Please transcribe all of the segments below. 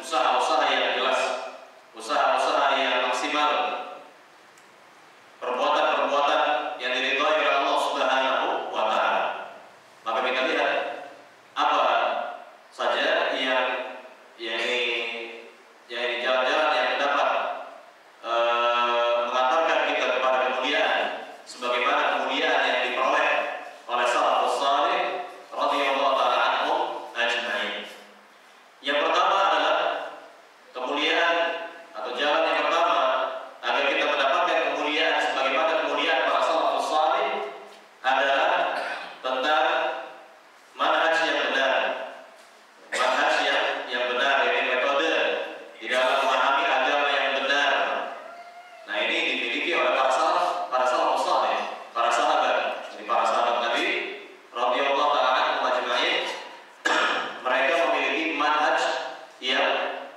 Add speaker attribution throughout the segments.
Speaker 1: usaha-usaha yang jelas, usaha-usaha yang maksimal, perbuatan-perbuatan yang diridhai oleh Allah Subhanahu wa taala. Maka kita lihat apa saja yang jalan-jalan yang dapat mengantarkan kita kepada kemuliaan, sebagaimana kemuliaan yang diperoleh oleh salafus salih radhiyallahu taala anhum ajma'in. Yang pertama adalah kemuliaan atau jalan yang pertama agar kita mendapatkan kemuliaan sebagaimana kemuliaan para salafus salih adalah tentang manhaj yang benar. Manhaj yang benar, ini metode di dalam memahami agama yang benar. Nah, ini dimiliki oleh para salafus salih, para sahabat. Jadi para sahabat Nabi radhiyallahu taala anhum ajma'in, mereka memiliki manhaj yang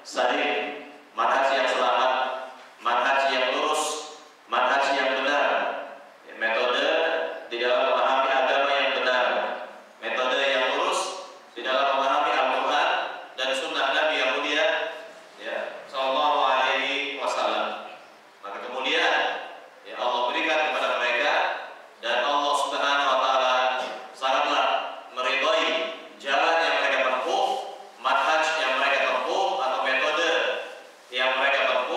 Speaker 1: sahih, manhaj yang selamat, manhaj yang lurus, manhaj yang benar. Metode di dalam memahami agama yang benar, metode yang lurus di dalam memahami Al-Quran dan Sunnah Nabi yang mulia, ya, Sallallahu Alaihi Wasallam. Maka kemuliaan ya Allah berikan kepada mereka, dan Allah Subhanahu Wa Taala sangatlah meridhai jalan yang mereka tempuh, manhaj yang mereka tempuh atau metode yang mereka tempuh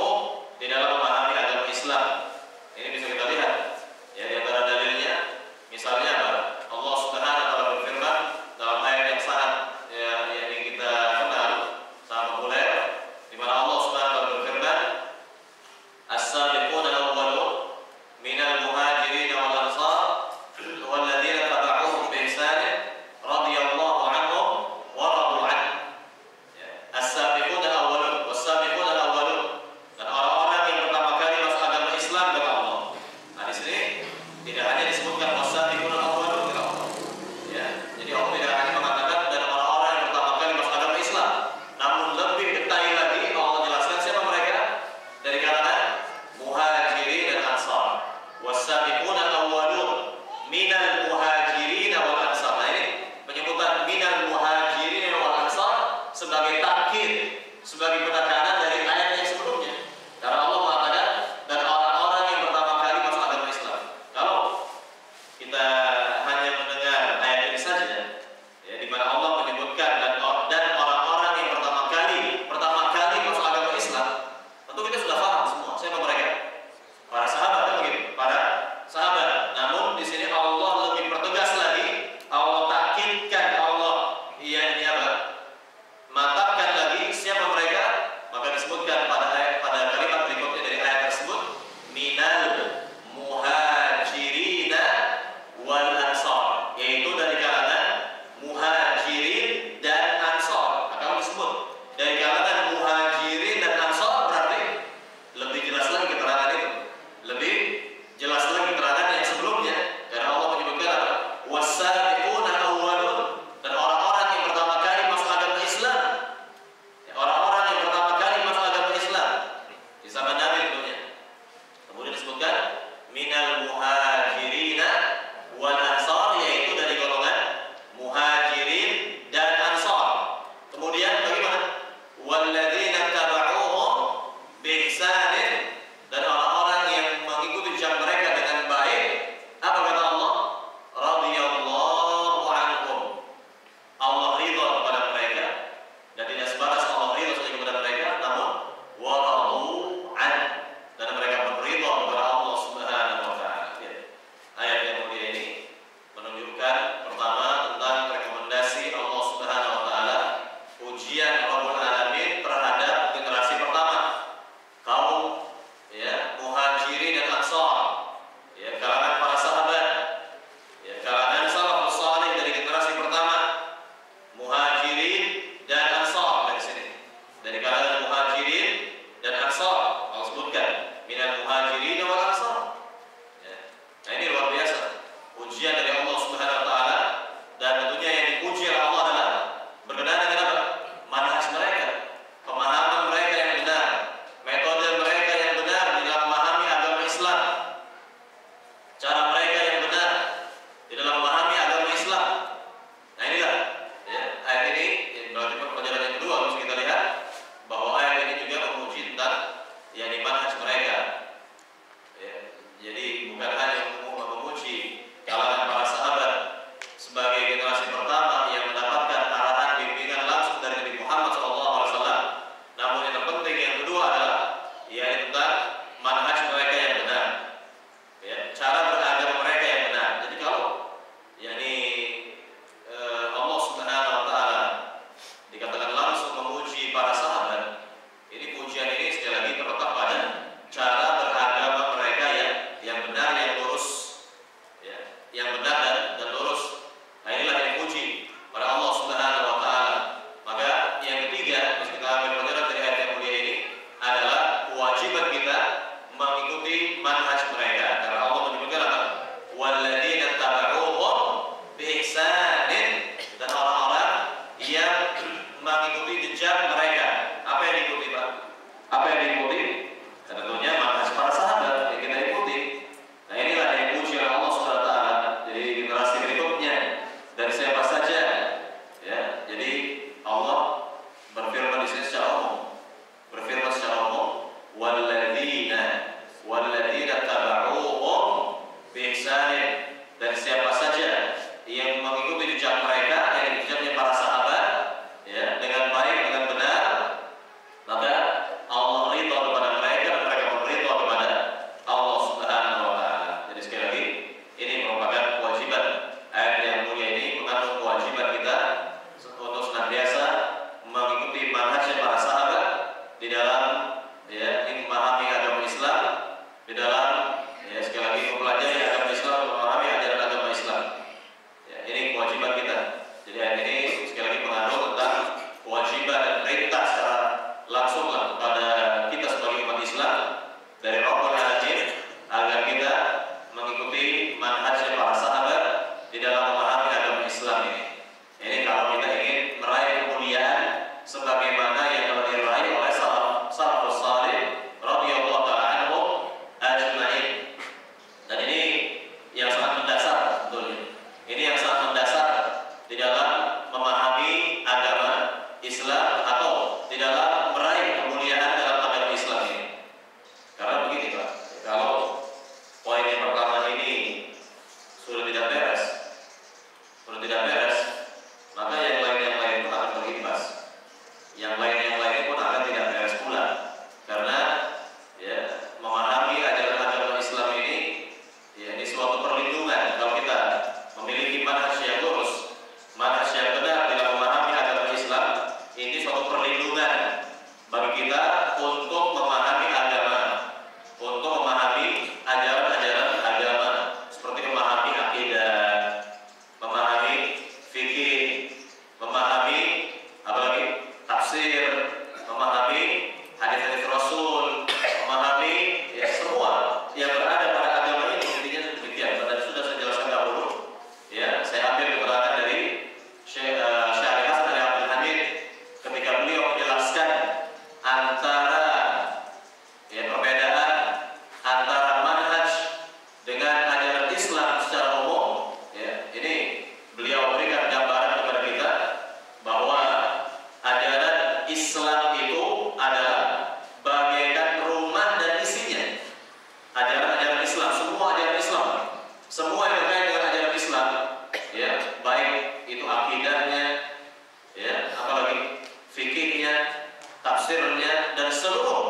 Speaker 1: selanjutnya, dan seluruh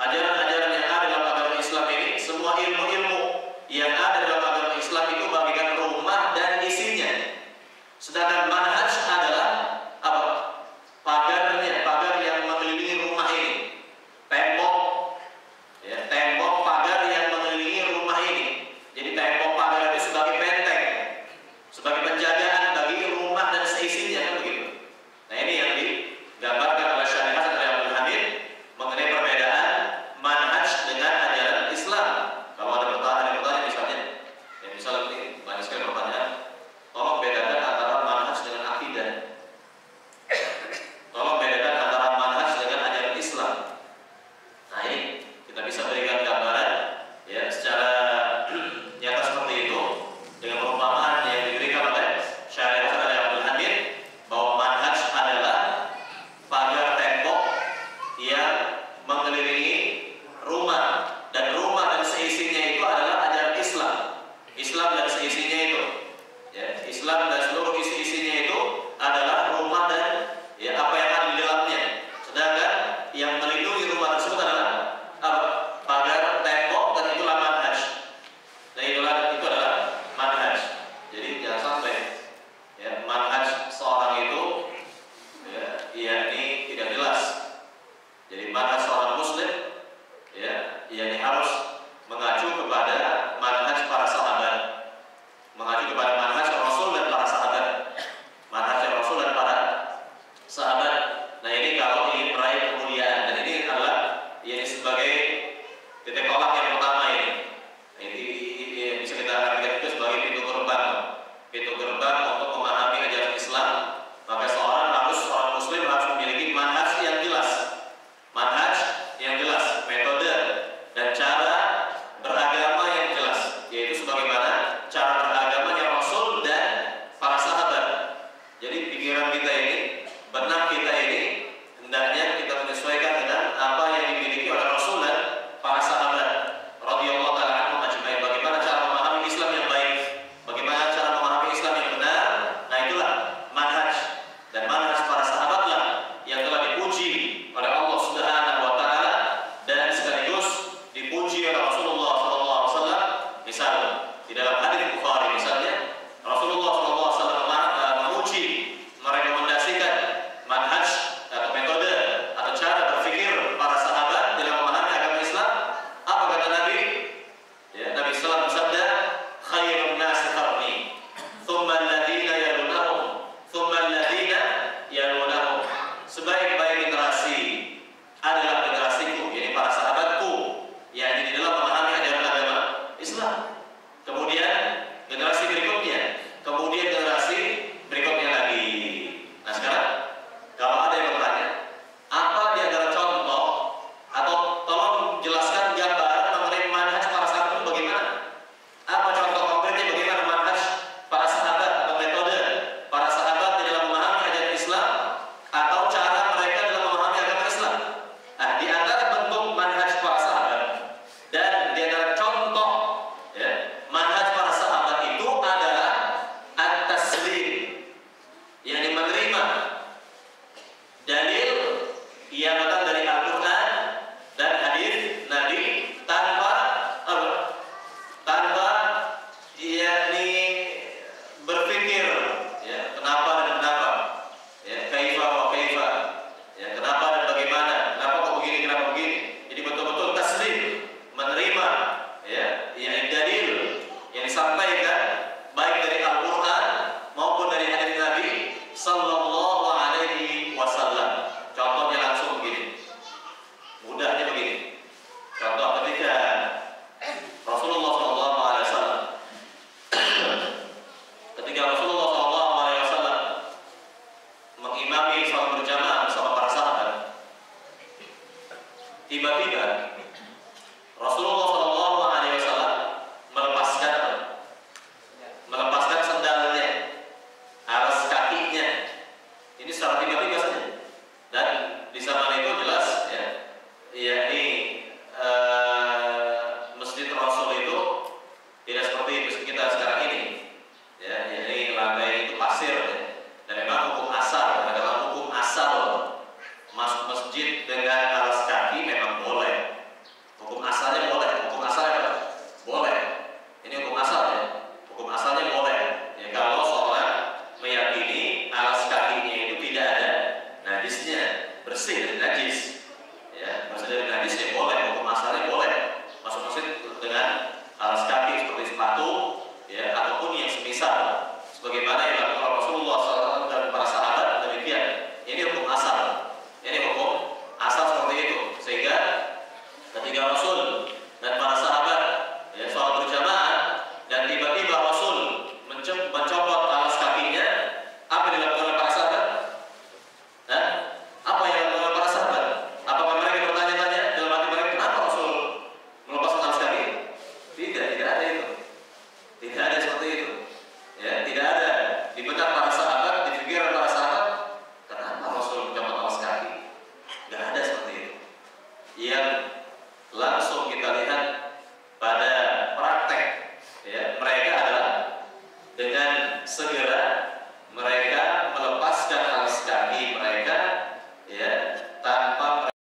Speaker 1: ajaran-ajaran yang ada dalam agama Islam ini, semua ilmu-ilmu yang ada dalam agama Islam itu bagikan rumah dan isinya. Sedangkan manhaj adalah apa? Pagarnya, pagar yang mengelilingi rumah ini, tembok, ya, tembok pagar yang mengelilingi rumah ini. Jadi tembok pagar itu sebagai benteng, sebagai penjagaan bagi rumah dan seisinya, kan begitu. Nah, ini yang digambarkan oleh Syekh Hasan Ali Abdul Hamid mengenai perbedaan manhaj dengan ajaran Islam. Kalau ada pertanyaan misalnya, ya misalnya ini banyak sekali pertanyaan, tolong bedakan antara manhaj dengan akidah. Tolong bedakan antara manhaj dengan ajaran Islam. Nah, ini kita bisa berikan gambaran ya secara nyata seperti itu dengan perumpamaan yang diberikan oleh Syekh Hasan Ali Abdul Hamid bahwa manhaj adalah pagar tembok yang mengelilingi rumah, dan rumah dan seisinya itu adalah ajaran Islam. Islam dan seisinya itu, ya, Islam dan seluruh isi-isinya itu adalah rumah dan ya apa yang ada di dalamnya. Sedangkan yang melindungi rumah tersebut adalah apa? Pagar tembok, dan itulah manhaj. Dan itu adalah manhaj. Jadi jangan sampai ya manhaj seorang itu ya ini tidak jelas. Jadi manhaj seorang muslim ya ini harus mengacu kepada manhaj para sahabat, mengacu kepada manhaj Rasul dan para sahabat, manhaj Rasul dan para sahabat. Nah, ini kalau ingin meraih kemuliaan, dan ini adalah ini sebagai titik tolak yang pertama ini. Ini bisa kita artikan itu sebagai pintu gerbang untuk memahami ajaran Islam. Maka seorang muslim harus memiliki manhaj yang jelas, metode dan cara beragama yang jelas, yaitu sebagaimana cara beragamanya Rasul dan para sahabat. Jadi pikiran kita ini, benak kita ini hendaknya kita menyesuaikan dengan apa yang dimiliki oleh Rasul dan para sahabat radhiyallahu taala anhum ajmain. Bagaimana cara memahami Islam yang baik, bagaimana cara memahami Islam yang benar. Nah, itulah manhaj, dan manhaj para sahabatlah yang telah dipuji oleh Allah Subhanahu wa taala dan sekaligus dipuji oleh Rasulullah sallallahu alaihi wasallam. Misal di dalam hadis Bukhari misalnya, Rasulullah sallallahu alaihi wasallam memuji, merekomendasikan manhaj atau metode atau cara berpikir para sahabat dalam memahami agama Islam. Apa kata Nabi? Ya, Nabi sallallahu alaihi wasallam bersabda, "Khairun nas qarni, tsumma alladziina yalunahum, tsumma alladziina yalunahum." Sebaik-baik generasi adalah generasiku, yakni para sahabatku, yang di dalam memahami ajaran agama Islam. Kemudian generasi berikutnya, kemudian generasi berikutnya lagi. Nah, sekarang kalau ada yang bertanya, apa di antara contoh atau tolong jelaskan gambaran mengenai manhaj para sahabat itu bagaimana? Apa contoh konkretnya bagaimana manhaj para sahabat atau metode para sahabat di dalam memahami ajaran Islam atau cara mereka dalam memahami agama Islam? Nah, di antara bentuk manhaj para sahabat dan di antara contoh ya, manhaj para sahabat itu adalah at-taslim, yakni menerima dalil yang datang dari Al-Quran dan hadis Nabi tanpa apa? Tanpa yakni berpikir ya kenapa dan kenapa, ya kaifa wa kaifa, ya kenapa dan bagaimana, kenapa kok begini, kenapa begini. Jadi betul-betul taslim, menerima ya yang dalil yang disampaikan baik dari Al-Quran maupun dari hadis Nabi sallallahu alaihi wasallam. Contohnya langsung begini, mudahnya begini. Contoh ketika Rasulullah sallallahu alaihi wasallam mengimami salat berjamaah bersama para sahabat, tiba-tiba Rasulullah